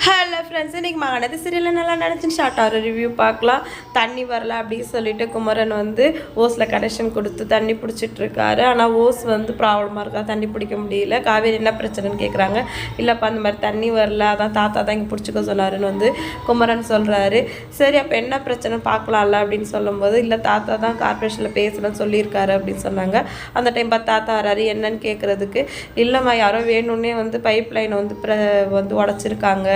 Hello friends, இன்றைக்கி மகனது சீரியலில் நல்லா நினச்சின்னு ஷார்ட்டாக ரிவ்யூ பார்க்கலாம். தண்ணி வரல அப்படின்னு சொல்லிட்டு குமரன் வந்து ஓஸில் கனெக்ஷன் கொடுத்து தண்ணி பிடிச்சிட்ருக்காரு. ஆனால் ஓஸ் வந்து ப்ராப்ளமாக இருக்கா, தண்ணி பிடிக்க முடியல. காவேரி என்ன பிரச்சனைன்னு கேட்குறாங்க. இல்லைப்பா அந்த மாதிரி தண்ணி வரல, அதான் தாத்தா தான் இங்கே பிடிச்சிக்க சொன்னாருன்னு வந்து குமரன் சொல்கிறாரு. சரி அப்போ என்ன பிரச்சனை பார்க்கலாம்ல அப்படின்னு சொல்லும்போது, இல்லை தாத்தா தான் கார்பரேஷனில் பேசணும்னு சொல்லியிருக்காரு அப்படின்னு சொன்னாங்க. அந்த டைம் பார்த்து தாத்தா வராரு. என்னன்னு கேட்குறதுக்கு, இல்லைம்மா யாரோ வேணும்னே வந்து பைப் லைனை வந்து உடச்சிருக்காங்க,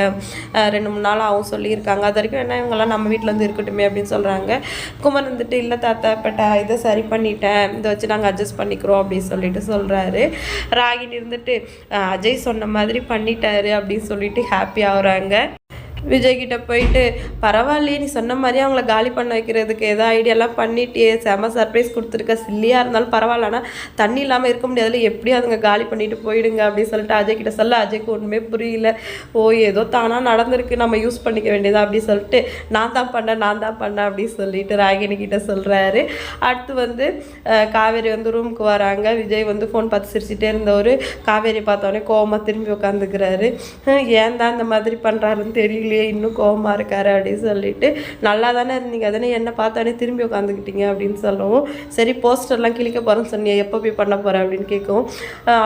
2-3 நாள் ஆகும் சொல்லியிருக்காங்க. அது வரைக்கும் என்ன இவங்கெல்லாம் நம்ம வீட்டில் வந்து இருக்கட்டுமே அப்படின்னு சொல்கிறாங்க. குமரன் வந்துட்டு இல்லை தாத்தா இப்போ இதை சரி பண்ணிட்டேன், இதை வச்சு நாங்கள் அட்ஜஸ்ட் பண்ணிக்கிறோம் அப்படின்னு சொல்லிட்டு சொல்கிறாரு. ராகினி இருந்துட்டு அஜய் சொன்ன மாதிரி பண்ணிட்டாரு அப்படின்னு சொல்லிட்டு ஹாப்பி ஆகுறாங்க. விஜய்கிட்ட போயிட்டு, பரவாயில்லையே நீ சொன்ன மாதிரி அவங்கள காலி பண்ண வைக்கிறதுக்கு ஏதோ ஐடியாலாம் பண்ணிட்டே செம சர்ப்ரைஸ் கொடுத்துருக்க, சில்லியாக இருந்தாலும் பரவாயில்ல, ஆனால் தண்ணி இல்லாமல் இருக்க முடியாதுல, எப்படியும் அதுங்க காலி பண்ணிட்டு போயிடுங்க அப்படின்னு சொல்லிட்டு அஜய் கிட்ட சொல்ல, அஜய்க்கு ஒன்றுமே புரியல. ஓ ஏதோ தானாக நடந்திருக்கு, நம்ம யூஸ் பண்ணிக்க வேண்டியதா அப்படின்னு சொல்லிட்டு நான் தான் பண்ணேன் அப்படின்னு சொல்லிட்டு ராகினி கிட்ட சொல்கிறாரு. அடுத்து வந்து காவேரி வந்து ரூமுக்கு வராங்க. விஜய் வந்து ஃபோன் பார்த்து சிரிச்சுட்டே இருந்தவர் காவேரி பார்த்தோன்னே கோவமாக திரும்பி உட்காந்துக்கிறாரு. ஏன் தான் இந்த மாதிரி பண்ணுறாருன்னு தெரியல, இன்னும் கோவமாக இருக்காரு அப்படின்னு சொல்லிட்டு, நல்லா தானே இருந்தீங்க, அதனே என்ன பார்த்தானே திரும்பி உட்காந்துக்கிட்டீங்க அப்படின்னு சொல்லவும், சரி போஸ்டர்லாம் கிழிக்க போகிறேன்னு சொன்னீங்க, எப்போ போய் பண்ண போகிறேன் அப்படின்னு கேட்கவும்,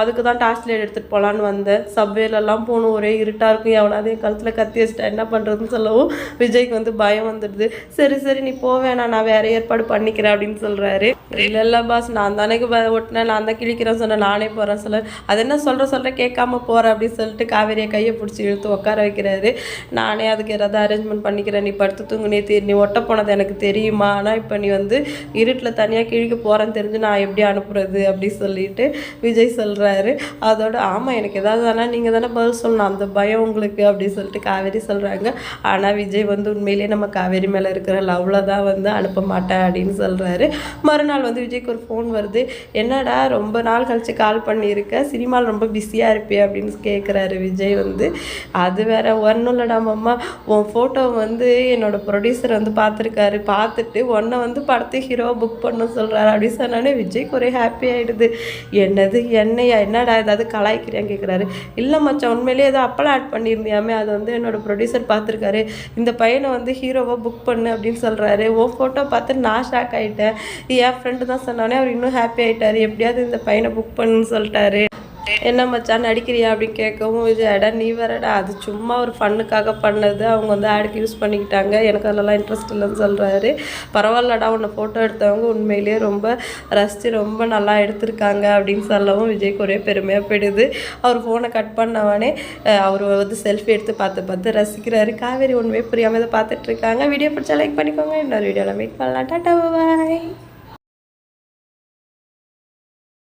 அதுக்கு தான் டார்ச் லைட் எடுத்துகிட்டு போகலான்னு வந்தேன், சப்வேலெல்லாம் போகணும், ஒரே இருட்டாக இருக்கும், எவனாவது என் கழுத்தில் கத்தி வச்சுட்டா என்ன பண்ணுறதுன்னு சொல்லவும் விஜய்க்கு வந்து பயம் வந்துடுது. சரி நீ போவேணா, நான் வேறு ஏற்பாடு பண்ணிக்கிறேன் அப்படின்னு சொல்கிறாரு. இல்லை பாஸ், நான் தானே ஒட்டினேன், நான் தான் கிழிக்கிறேன்னு சொன்னேன், நானே போகிறேன் சொல்ல, அது என்ன சொல்கிற கேட்காம போகிறேன் அப்படின்னு சொல்லிட்டு காவேரியை கையை பிடிச்சி இழுத்து உட்கார வைக்கிறாரு. நானே அதுக்கு ஏதாவது அரேஞ்ச்மெண்ட் பண்ணிக்கிறேன், நீ படுத்து தூங்கு, நீ ஒட்ட போனது எனக்கு தெரியுமா, ஆனால் இப்போ நீ வந்து இருட்டில் தனியாக கிழிக்க போகிறேன்னு தெரிஞ்சு நான் எப்படி அனுப்புறது அப்படின்னு சொல்லிட்டு விஜய் சொல்கிறாரு. அதோட ஆமாம் எனக்கு ஏதாவது ஆனால் நீங்கள் தானே பதில் சொல்லணும், அந்த பயம் உங்களுக்கு அப்படின்னு சொல்லிட்டு காவேரி சொல்கிறாங்க. ஆனால் விஜய் வந்து உண்மையிலேயே நம்ம காவேரி மேலே இருக்கிற லவ்வில் தான் வந்து அனுப்ப மாட்டேன் அப்படின்னு சொல்கிறாரு. மறுநாள் வந்து விஜய்க்கு ஒரு ஃபோன் வருது. என்னடா ரொம்ப நாள் கழிச்சு கால் பண்ணியிருக்க, சினிமாவில் ரொம்ப பிஸியாக இருப்பியா அப்படின்னு கேட்குறாரு விஜய் வந்து. அது வேற ஒன்றும் இல்லைடா மாமா, உன் ஃபோட்டோ வந்து என்னோடய ப்ரொடியூசர் வந்து பார்த்துருக்காரு, பார்த்துட்டு உன்னை வந்து படத்தை ஹீரோவை புக் பண்ண சொல்கிறாரு அப்படின்னு சொன்னானே விஜய்க்கு ஒரே ஹாப்பி ஆகிடுது. என்னடா ஏதாவது கலாய்க்கிறியான்னு கேட்குறாரு. இல்லை மச்சான், உண்மையிலேயே ஏதோ அப்பெல்லாம் ஆட் பண்ணியிருந்தியாமே, அது வந்து என்னோடய ப்ரொடியூசர் பார்த்துருக்காரு, இந்த பையனை வந்து ஹீரோவை புக் பண்ணு அப்படின்னு சொல்கிறாரு. உன் ஃபோட்டோ பார்த்து நான் ஷாக் ஆகிட்டேன், என் ஃப்ரெண்டு தான் சொன்னானே, அவர் இன்னும் ஹாப்பி ஆகிட்டார், எப்படியாவது இந்த பையனை புக் பண்ணுன்னு சொல்லிட்டாரு. என்ன மச்சான் நடிக்கிறியா அப்படின்னு கேட்கவும், விஜய் நீ வேறடா, அது சும்மா ஒரு ஃபன்னுக்காக பண்ணது, அவங்க வந்து ஆடுக்கு யூஸ் பண்ணிக்கிட்டாங்க, எனக்கு அதெல்லாம் இன்ட்ரெஸ்ட் இல்லைன்னு சொல்கிறாரு. பரவாயில்லடா, உன்னை ஃபோட்டோ எடுத்தவங்க உண்மையிலேயே ரொம்ப ரசித்து ரொம்ப நல்லா எடுத்திருக்காங்க அப்படின்னு சொல்லவும் விஜய்க்கு ஒரே பெருமையாக போயிடுது. அவர் ஃபோனை கட் பண்ணவனே அவர் வந்து செல்ஃபி எடுத்து பார்த்து ரசிக்கிறாரு. காவேரி ஒன்றுமே புரியாமல் இதை பார்த்துட்ருக்காங்க. வீடியோ பிடிச்சா லைக் பண்ணிக்கோங்க, இன்னொரு வீடியோவில் மீட் பண்ணலாம். டாடா பாய்.